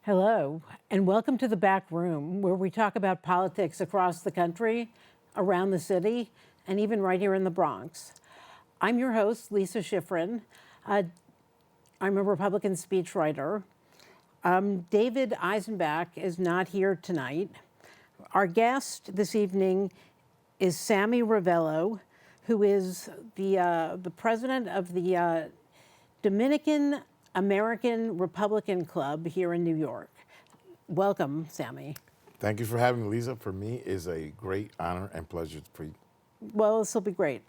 Hello, and welcome to the back room, where we talk about politics across the country, around the city, and even right here in the Bronx. I'm your host, Lisa Schiffren. I'm a Republican speechwriter. David Eisenbach is not here tonight. Our guest this evening is Sammy Ravelo, who is the president of the Dominican American Republican Club here in New York. Welcome, Sammy. Thank you for having me, Lisa. For me, it's a great honor and pleasure for you. Well, this will be great.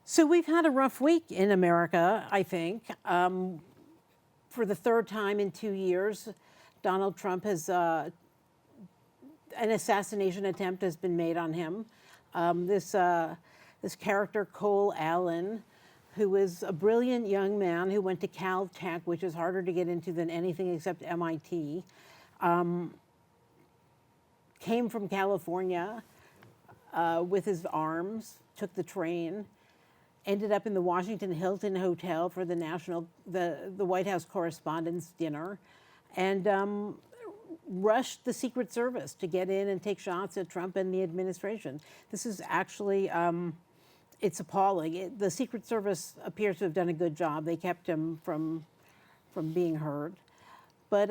So we've had a rough week in America, I think. For the third time in 2 years, Donald Trump has, an assassination attempt has been made on him. This character, Cole Allen, who is a brilliant young man who went to Caltech, which is harder to get into than anything except MIT, came from California with his arms, took the train, ended up in the Washington Hilton Hotel for the White House Correspondents' Dinner, and rushed the Secret Service to get in and take shots at Trump and the administration. This is actually, it's appalling. The Secret Service appears to have done a good job. They kept him from being heard. But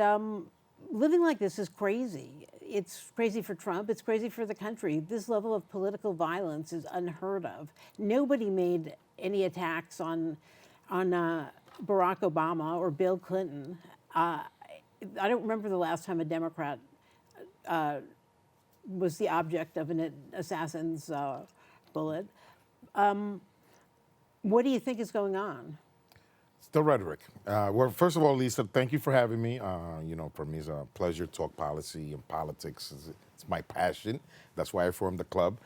living like this is crazy. It's crazy for Trump. It's crazy for the country. This level of political violence is unheard of. Nobody made any attacks on Barack Obama or Bill Clinton. I don't remember the last time a Democrat was the object of an assassin's bullet. What do you think is going on? It's the rhetoric. Well, first of all, Lisa, thank you for having me. For me, it's a pleasure to talk policy and politics. It's my passion. That's why I formed the club.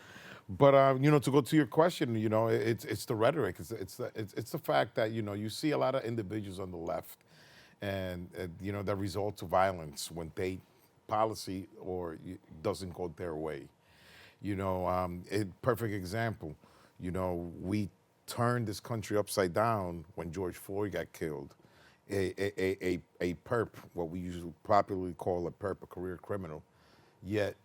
But to go to your question, it's the rhetoric. It's the fact that you see a lot of individuals on the left, and that result to violence when policy doesn't go their way. Perfect example. We turned this country upside down when George Floyd got killed. A perp, what we usually popularly call a perp, a career criminal. Yet,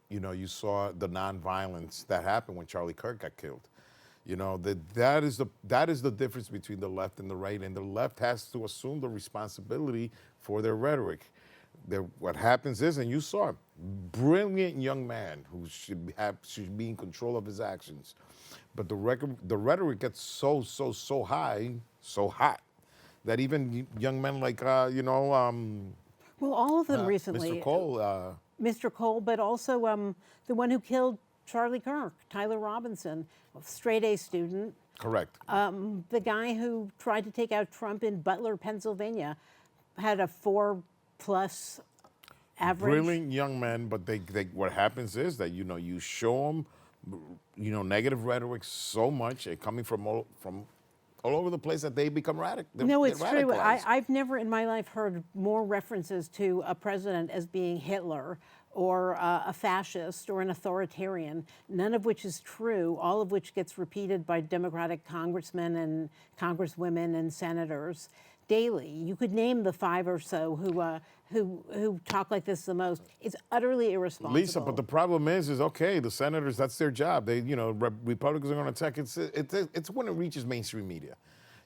you saw the nonviolence that happened when Charlie Kirk got killed. That is the difference between the left and the right, and the left has to assume the responsibility for their rhetoric. What happens is, and you saw him, brilliant young man who should be in control of his actions. But the rhetoric gets so high, so hot, that even young men like, well, all of them recently. Mr. Cole, but also the one who killed Charlie Kirk, Tyler Robinson, a straight-A student. Correct. The guy who tried to take out Trump in Butler, Pennsylvania, had a 4+ average. Brilliant young men, but what happens is that you show them negative rhetoric so much, and coming from all over the place, that they become radical. No, it's true. I've never in my life heard more references to a president as being Hitler or a fascist or an authoritarian, none of which is true, all of which gets repeated by Democratic congressmen and congresswomen and senators daily. You could name the 5 or so who talk like this the most. It's utterly irresponsible. Lisa, but the problem is okay, the senators, that's their job. They, Republicans are going to attack. It's when it reaches mainstream media.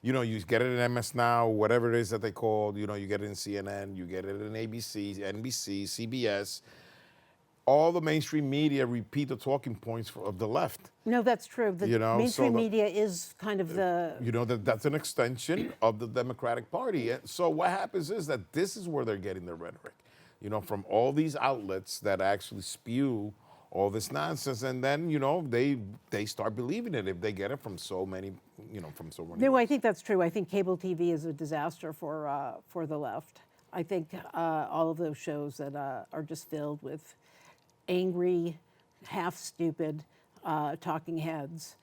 You get it in MS Now, whatever it is that they call. You get it in CNN, you get it in ABC, NBC, CBS. All the mainstream media repeat the talking points of the left. No, that's true. The mainstream media is kind of the... that's an extension of the Democratic Party. So what happens is that this is where they're getting their rhetoric, from all these outlets that actually spew all this nonsense, and then, they start believing it if they get it from so many, No, I think that's true. I think cable TV is a disaster for the left. I think all of those shows that are just filled with angry, half stupid talking heads.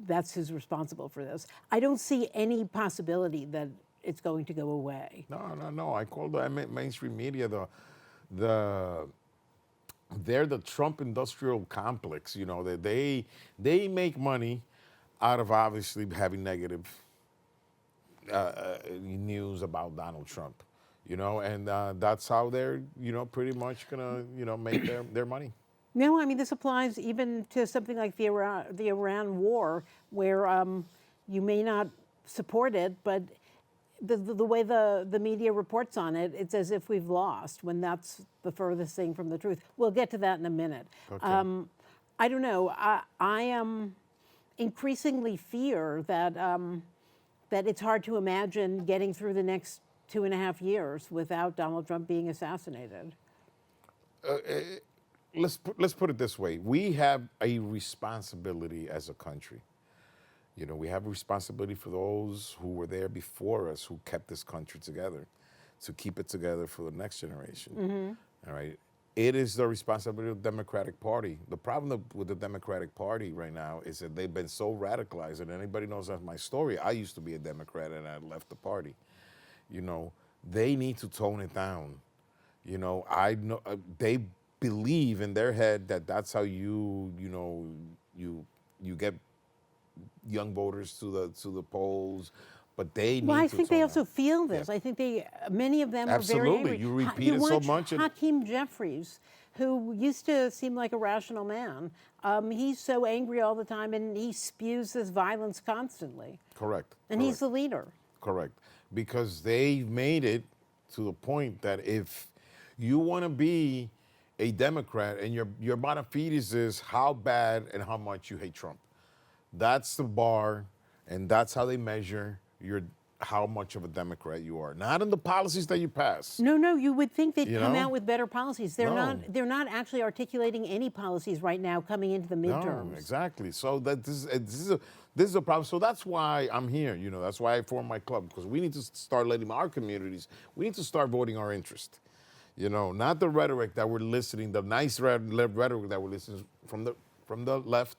That's who's responsible for this. I don't see any possibility that it's going to go away. No. I call the mainstream media the they're the Trump industrial complex. You know, that they make money out of obviously having negative news about Donald Trump. You know, and that's how they're pretty much gonna make their money. No, I mean, this applies even to something like the Iran war, where you may not support it, but the way the media reports on it, it's as if we've lost, when that's the furthest thing from the truth. We'll get to that in a minute. Okay. I don't know. I increasingly fear that that it's hard to imagine getting through the next 2.5 years without Donald Trump being assassinated. Let's put it this way: we have a responsibility as a country. You know, we have a responsibility for those who were there before us, who kept this country together, to keep it together for the next generation. All right. It is the responsibility of the Democratic Party. The problem with the Democratic Party right now is that they've been so radicalized, and anybody knows that's my story. I used to be a Democrat and I left the party. You know, they need to tone it down. You know, I know they believe in their head that that's how you get young voters to the polls, but they need Well, I to think tone they down. also feel this. Yeah. I think many of them are very Absolutely. angry. You repeat it so watch much and- Hakeem Jeffries, who used to seem like a rational man. He's so angry all the time, and he spews this violence constantly. Correct. And he's the leader. Correct. Because they made it to the point that if you want to be a Democrat and your bona fides is how bad and how much you hate Trump. That's the bar, and that's how they measure how much of a Democrat you are. Not in the policies that you pass. No, you would think they'd You come know? out with better policies. They're No. not actually articulating any policies right now coming into the midterms. No, exactly. So this is a problem. So that's why I'm here. You know, that's why I formed my club, because we need to start letting our communities. We need to start voting our interest. You know, not the rhetoric that we're listening, the nice rhetoric that we're listening from the left.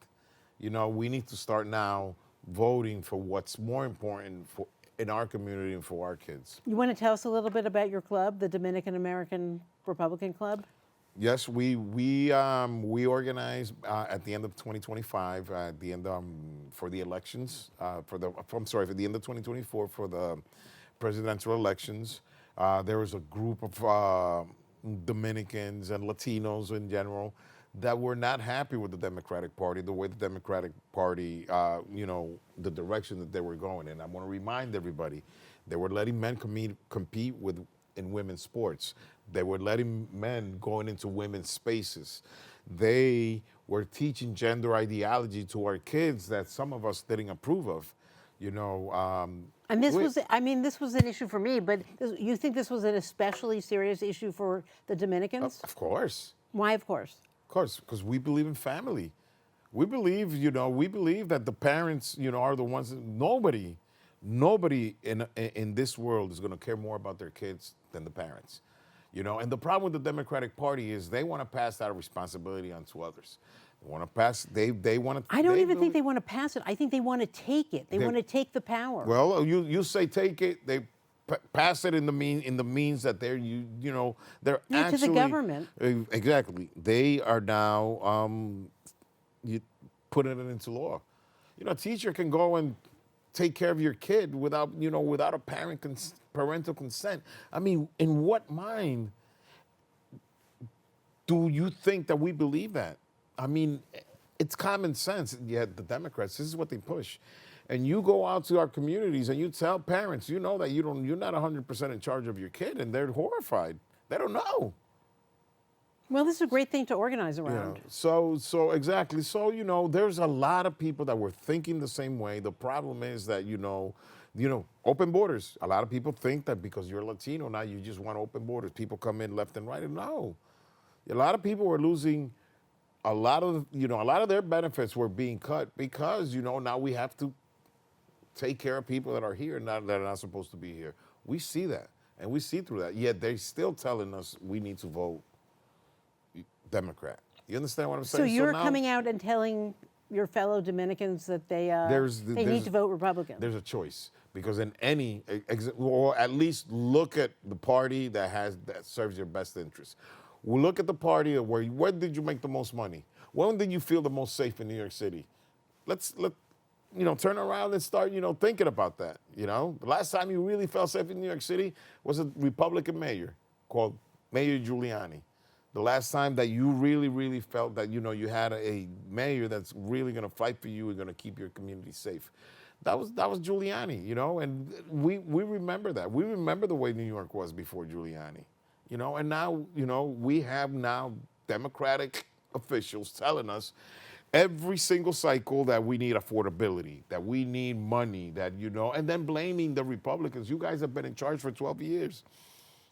You know, we need to start now voting for what's more important in our community and for our kids. You want to tell us a little bit about your club, the Dominican American Republican Club? Yes, we organize at the end of 2025, at the end for the elections, for the end of 2024 for the presidential elections. There was a group of Dominicans and Latinos in general that were not happy with the Democratic Party, the way the Democratic Party, the direction that they were going in. I want to remind everybody, they were letting men compete in women's sports. They were letting men going into women's spaces. They were teaching gender ideology to our kids that some of us didn't approve of. You know, And this was an issue for me, but you think this was an especially serious issue for the Dominicans? of course. Why, of course? Of course, because we believe in family. We believe that the parents, are the ones. Nobody in this world is going to care more about their kids than the parents. You know, and the problem with the Democratic Party is they want to pass that responsibility onto others. They want to pass. They want to. I don't even think they want to pass it. I think they want to take it. They want to take the power. Well, you say take it. They pass it in the means that they're they're actually to the government. Exactly. They are now putting it into law. You know, a teacher can go and take care of your kid without a parental consent. I mean, in what mind do you think that we believe that? I mean, it's common sense. Yet the Democrats, this is what they push. And you go out to our communities and you tell parents, that you're not 100% in charge of your kid, and they're horrified. They don't know. Well, this is a great thing to organize around. So exactly. So, there's a lot of people that were thinking the same way. The problem is that, open borders. A lot of people think that because you're Latino now, you just want open borders. People come in left and right. And no. A lot of people were losing a lot of their benefits were being cut because, now we have to take care of people that are here and that are not supposed to be here. We see that. And we see through that. Yet they're still telling us we need to vote Democrat. You understand what I'm So saying? you're now, coming out and telling your fellow Dominicans that they need to vote Republican. There's a choice because in any, or at least look at the party that serves your best interest. We'll look at the party of where did you make the most money? When did you feel the most safe in New York City? Let turn around and start thinking about that. The last time you really felt safe in New York City was a Republican mayor called Mayor Giuliani. The last time that you really, really felt that, you had a mayor that's really going to fight for you and going to keep your community safe. That was Giuliani, and we remember that. We remember the way New York was before Giuliani, and now, we have now Democratic officials telling us every single cycle that we need affordability, that we need money, that, and then blaming the Republicans. You guys have been in charge for 12 years.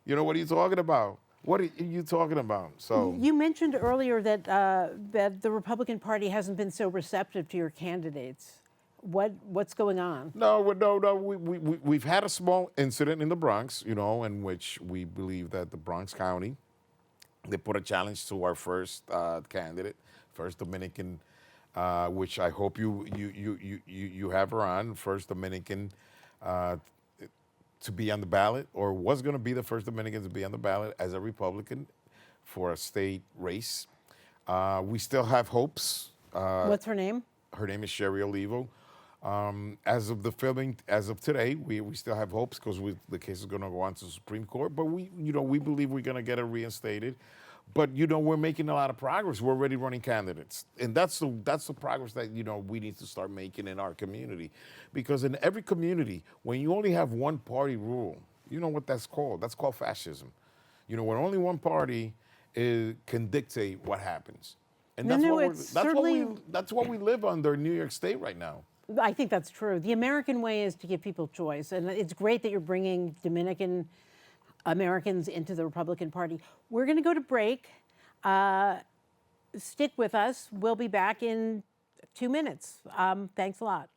What are you talking about? What are you talking about? So you mentioned earlier that that the Republican Party hasn't been so receptive to your candidates. What's going on? No. We've had a small incident in the Bronx, in which we believe that the Bronx County, they put a challenge to our first candidate, first Dominican, which I hope you have her on, first Dominican to be on the ballot, or was going to be the first Dominican to be on the ballot as a Republican for a state race. We still have hopes. What's her name? Her name is Sherry Olivo. As of the filming, as of today, we still have hopes because the case is going to go on to the Supreme Court. But we believe we're going to get it reinstated. But we're making a lot of progress. We're already running candidates, and that's the progress that we need to start making in our community, because in every community, when you only have one party rule, you know what that's called? That's called fascism. When only one party can dictate what happens, and that's what we live under in New York State right now. I think that's true. The American way is to give people choice, and it's great that you're bringing Dominican Americans into the Republican Party. We're going to go to break. Stick with us. We'll be back in 2 minutes. Thanks a lot.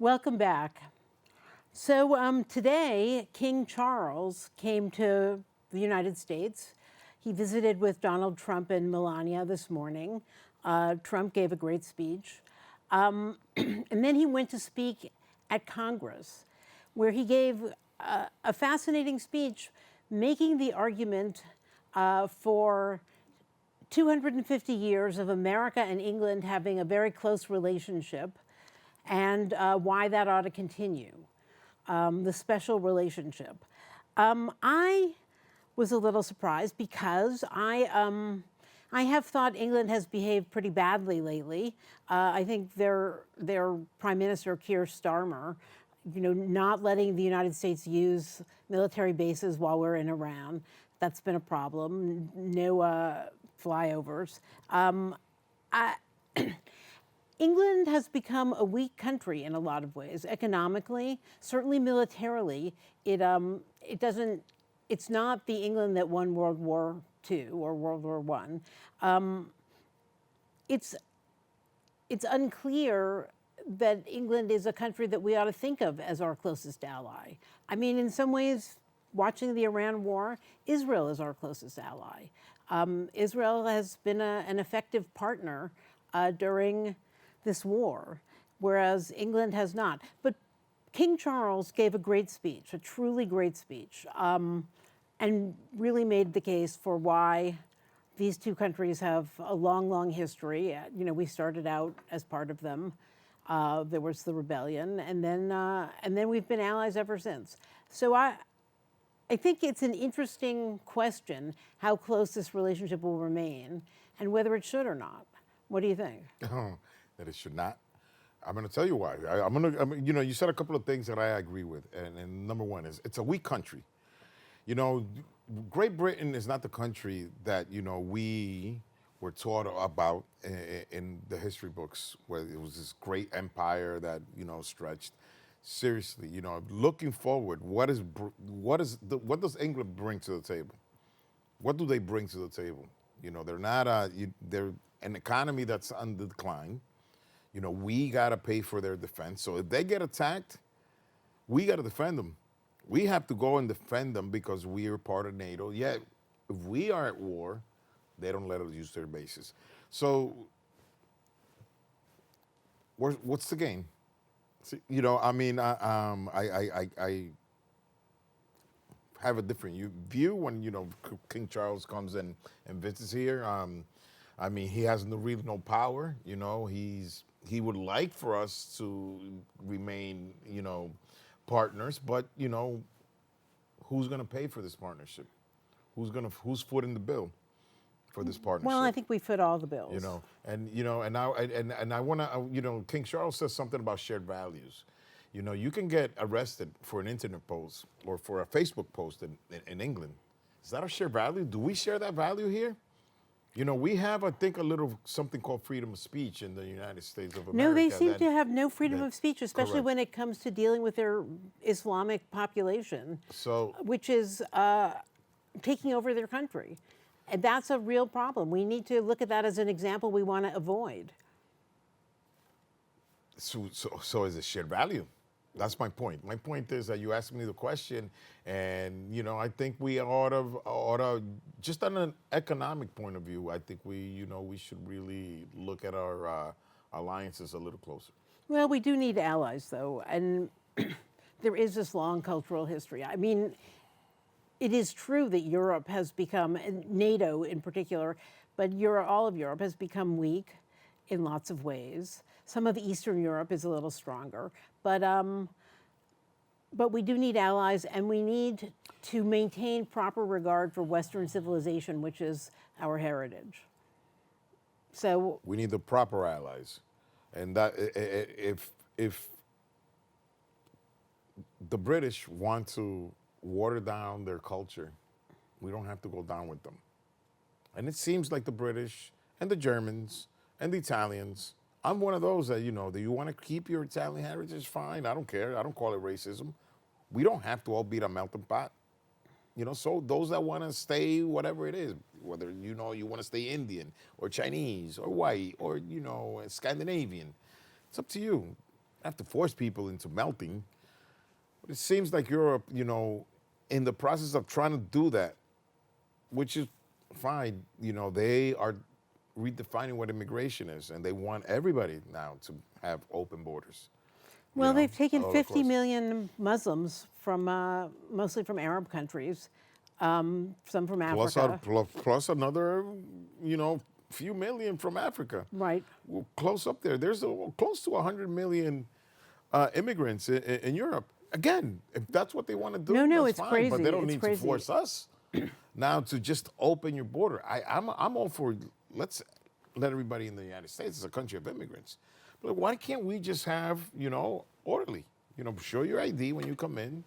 Welcome back. So today, King Charles came to the United States. He visited with Donald Trump and Melania this morning. Trump gave a great speech. And then he went to speak at Congress, where he gave a fascinating speech making the argument for 250 years of America and England having a very close relationship, and why that ought to continue, the special relationship. I was a little surprised because I have thought England has behaved pretty badly lately. I think their Prime Minister Keir Starmer, not letting the United States use military bases while we're in Iran, that's been a problem. No flyovers. England has become a weak country in a lot of ways. Economically, certainly militarily, it doesn't. It's not the England that won World War II or World War I. It's unclear that England is a country that we ought to think of as our closest ally. I mean, in some ways, watching the Iran war, Israel is our closest ally. Israel has been an effective partner during this war, whereas England has not. But King Charles gave a great speech, a truly great speech, and really made the case for why these two countries have a long, long history. We started out as part of them. There was the rebellion, and then we've been allies ever since. So I think it's an interesting question how close this relationship will remain, and whether it should or not. What do you think? That it should not. I'm going to tell you why. You said a couple of things that I agree with, and number one is it's a weak country. Great Britain is not the country that we were taught about in the history books, where it was this great empire that stretched. Seriously, looking forward, what does England bring to the table? What do they bring to the table? They're not they're an economy that's on the decline. We got to pay for their defense. So if they get attacked, we got to defend them. We have to go and defend them because we are part of NATO. Yet, if we are at war, they don't let us use their bases. So, what's the game? See, I have a different view when King Charles comes in and visits here. He has really no power. He would like for us to remain, partners, but who's going to pay for this partnership? Who's footing the bill for this partnership? Well, I think we foot all the bills. And I want to, King Charles says something about shared values. You can get arrested for an internet post or for a Facebook post in England. Is that a shared value? Do we share that value here? We have, I think, something called freedom of speech in the United States of America. No, they seem to have no freedom of speech, especially correct. when it comes to dealing with their Islamic population, which is taking over their country. And that's a real problem. We need to look at that as an example we want to avoid. So is it shared value? That's my point. My point is that you asked me the question, and I think we ought to just on an economic point of view. I think we should really look at our alliances a little closer. Well, we do need allies, though, and there is this long cultural history. I mean, it is true that Europe has become, and NATO in particular, but all of Europe has become weak in lots of ways. Some of Eastern Europe is a little stronger, but we do need allies, and we need to maintain proper regard for Western civilization, which is our heritage. So we need the proper allies, and that if the British want to water down their culture, we don't have to go down with them. And it seems like the British and the Germans and the Italians. I'm one of those that, do you want to keep your Italian heritage? Fine, I don't care. I don't call it racism. We don't have to all be a melting pot. So those that want to stay, whatever it is, whether, you want to stay Indian or Chinese or white or, Scandinavian, it's up to you. You have to force people into melting. But it seems like Europe, in the process of trying to do that, which is fine, they are redefining what immigration is, and they want everybody now to have open borders. Well, they've taken 50 million Muslims from mostly from Arab countries, some from Africa. Plus another, few million from Africa. Right. We're close up there. There's close to 100 million immigrants in Europe. again, if that's what they want to do, No, that's it's fine. But crazy. they don't It's need crazy. to force us now to just open your border. I'm all for, let's let everybody in the United States is a country of immigrants. But why can't we just have, orderly? Show your ID when you come in.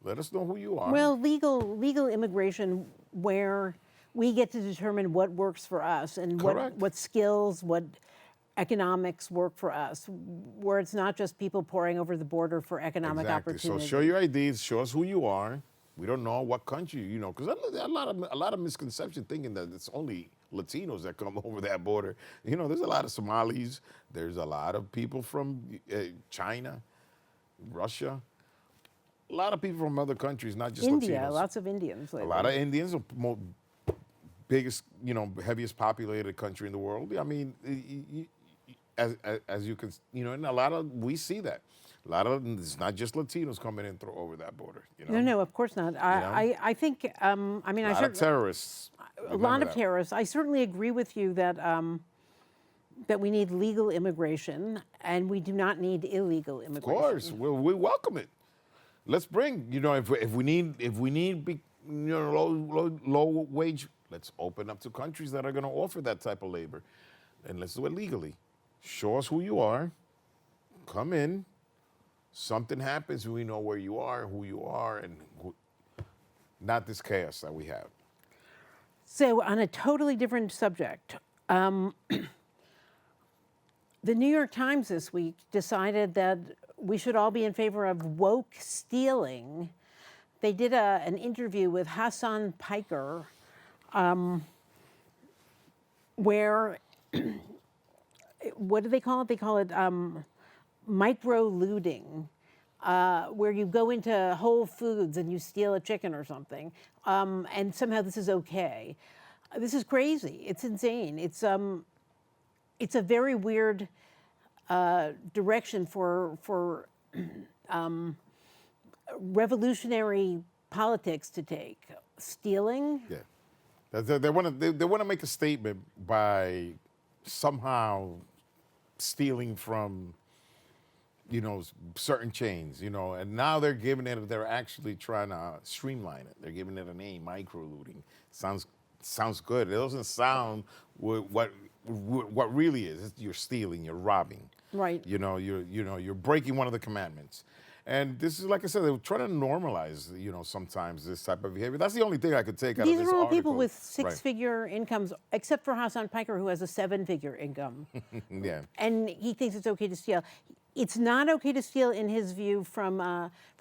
Let us know who you are. Well, legal immigration where we get to determine what works for us and Correct. what skills, what economics work for us, where it's not just people pouring over the border for economic Exactly. opportunity. So show your IDs, show us who you are. We don't know what country, because a lot of misconception thinking that it's only Latinos that come over that border. There's a lot of Somalis. There's a lot of people from China, Russia. A lot of people from other countries, not just India, Latinos. lots of Indians A lately. lot of Indians, biggest, heaviest populated country in the world. I mean, as you can, and we see that. A lot of, it's not just Latinos coming in through over that border. No, of course not. I think, I mean, A lot of terrorists. a lot of terrorists. I certainly agree with you that that we need legal immigration and we do not need illegal Of immigration. course, we welcome it. Let's bring, if we need low wage, let's open up to countries that are going to offer that type of labor, and let's do it legally. Show us who you are. Come in. Something happens, we know where you are, who you are, and not this chaos that we have. So, on a totally different subject, the New York Times this week decided that we should all be in favor of woke stealing. They did an interview with Hassan Piker, where, what do they call it? They call it micro looting, where you go into Whole Foods and you steal a chicken or something, and somehow this is okay. This is crazy. It's insane. It's a very weird direction for revolutionary politics to take. Stealing. Yeah, they want to make a statement by somehow stealing from certain chains, and now they're actually trying to streamline it. They're giving it a name, micro looting. Sounds good. It doesn't sound what really is. You're stealing, you're robbing. Right. You're breaking one of the commandments. And this is, like I said, they were trying to normalize, sometimes this type of behavior. That's the only thing I could take out of These this are all article. people with Right. six-figure incomes, except for Hassan Piker, who has a seven-figure income. Yeah. And he thinks it's okay to steal. It's not okay to steal, in his view, from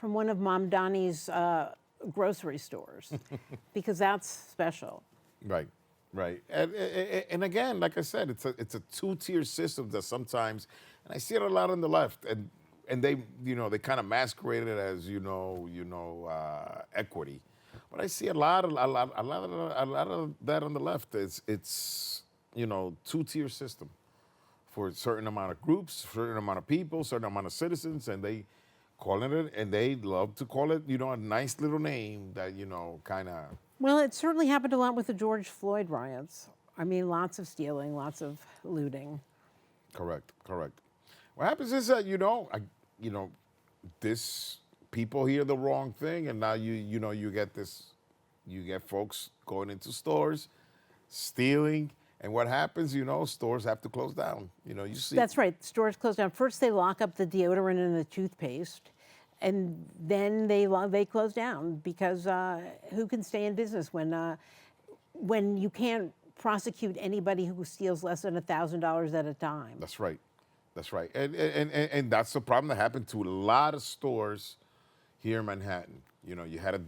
one of Mom Donnie's grocery stores, because that's special. Right. And again, like I said, it's a two-tier system that sometimes, and I see it a lot on the left, and they they kind of masquerade it as equity, but I see a lot of that on the left. It's two-tier system for a certain amount of groups, certain amount of people, certain amount of citizens, and they calling it, and they love to call it a nice little name that kind of. Well, it certainly happened a lot with the George Floyd riots. I mean, lots of stealing, lots of looting. Correct. What happens is that this people hear the wrong thing, and now you get folks going into stores, stealing, and what happens? Stores have to close down. You see. That's right. Stores close down. First, they lock up the deodorant and the toothpaste, and then they close down because who can stay in business when you can't prosecute anybody who steals less than $1,000 at a time? That's right. And that's the problem that happened to a lot of stores here in Manhattan. You have a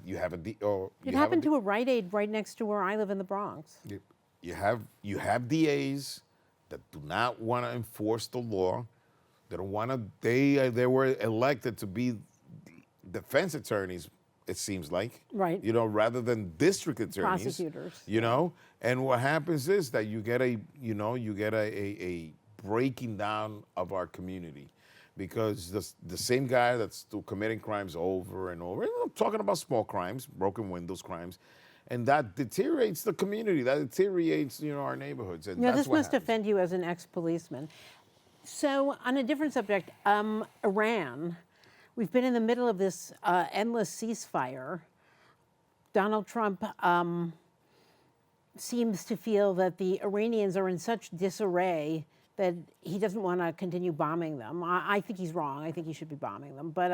It happened to a Rite Aid right next to where I live in the Bronx. You have DAs that do not want to enforce the law. They don't want to. They were elected to be defense attorneys. It seems like, Right. rather than district attorneys, Prosecutors. And what happens is that you get a breaking down of our community, because the same guy that's still committing crimes over and over, and I'm talking about small crimes, broken windows crimes, and that deteriorates the community, that deteriorates our neighborhoods. And Now, that's this what must happens. offend you as an ex-policeman. So, on a different subject, Iran. we've been in the middle of this endless ceasefire. Donald Trump seems to feel that the Iranians are in such disarray that he doesn't want to continue bombing them. I think he's wrong. I think he should be bombing them. But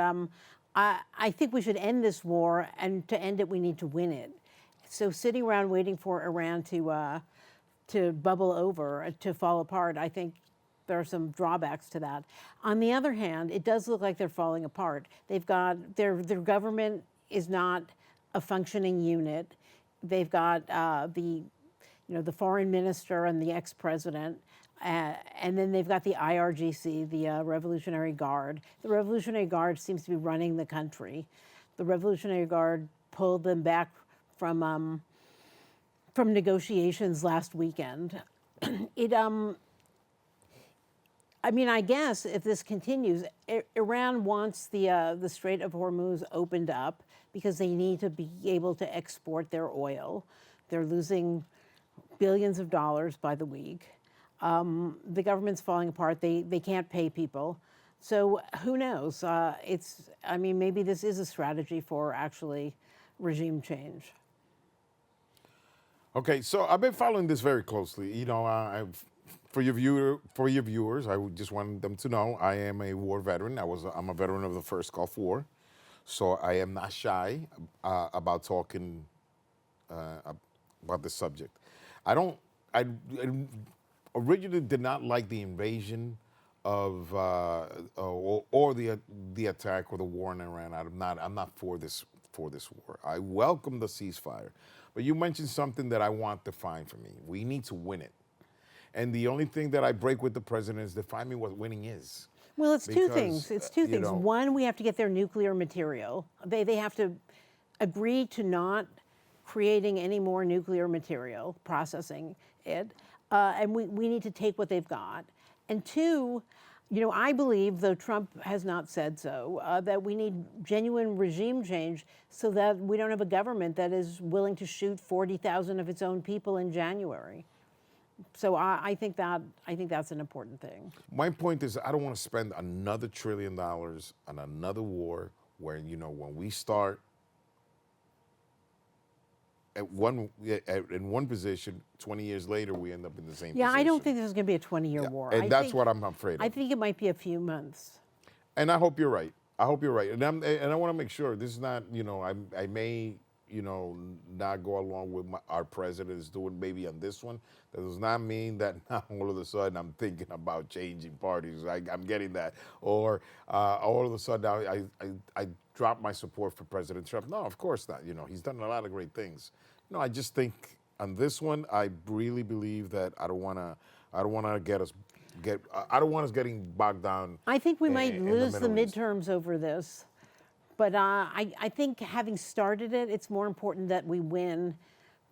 I think we should end this war, and to end it, we need to win it. So sitting around waiting for Iran to bubble over, to fall apart, I think there are some drawbacks to that. On the other hand, it does look like they're falling apart. They've got their government is not a functioning unit. They've got the foreign minister and the ex-president, and then they've got the IRGC, the Revolutionary Guard. The Revolutionary Guard seems to be running the country. The Revolutionary Guard pulled them back from negotiations last weekend. I mean, I guess if this continues, Iran wants the Strait of Hormuz opened up because they need to be able to export their oil. They're losing billions of dollars by the week. The government's falling apart. They can't pay people. So who knows? I mean, maybe this is a strategy for actually regime change. Okay, so I've been following this very closely. You know, for your viewers, I just want them to know I am a war veteran. I'm a veteran of the first Gulf War, so I am not shy about talking about this subject. I originally did not like the invasion of or the attack or the war in Iran. I'm not for this war. I welcome the ceasefire, but you mentioned something that I want defined for me. We need to win it. And the only thing that I break with the president is define me what winning is. Well, it's two things. It's two things. One, we have to get their nuclear material. They have to agree to not creating any more nuclear material, processing it, and we need to take what they've got. And two, I believe, though Trump has not said so, that we need genuine regime change so that we don't have a government that is willing to shoot 40,000 of its own people in January. So I think that's an important thing. My point is, I don't want to spend another $1 trillion on another war where, when we start in one position, 20 years later, we end up in the same position. Yeah, I don't think this is going to be a 20-year war. And that's what I'm afraid of. I think it might be a few months. And I hope you're right. I hope you're right. And I want to make sure this is not, I may, not go along with our president is doing maybe on this one. That does not mean that now all of a sudden I'm thinking about changing parties. I'm getting that. Or all of a sudden I drop my support for President Trump. No, of course not. He's done a lot of great things. I just think on this one, I really believe that I don't want us getting bogged down. I think we might lose the midterms over this. But I think having started it, it's more important that we win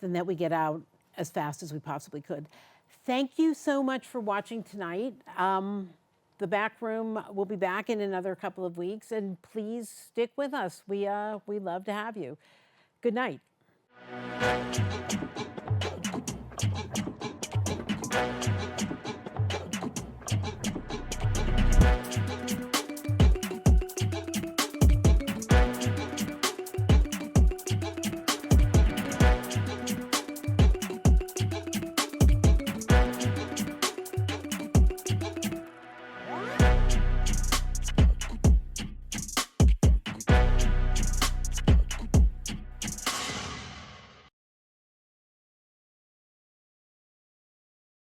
than that we get out as fast as we possibly could. Thank you so much for watching tonight. The Back Room will be back in another couple of weeks, and please stick with us. We love to have you. Good night.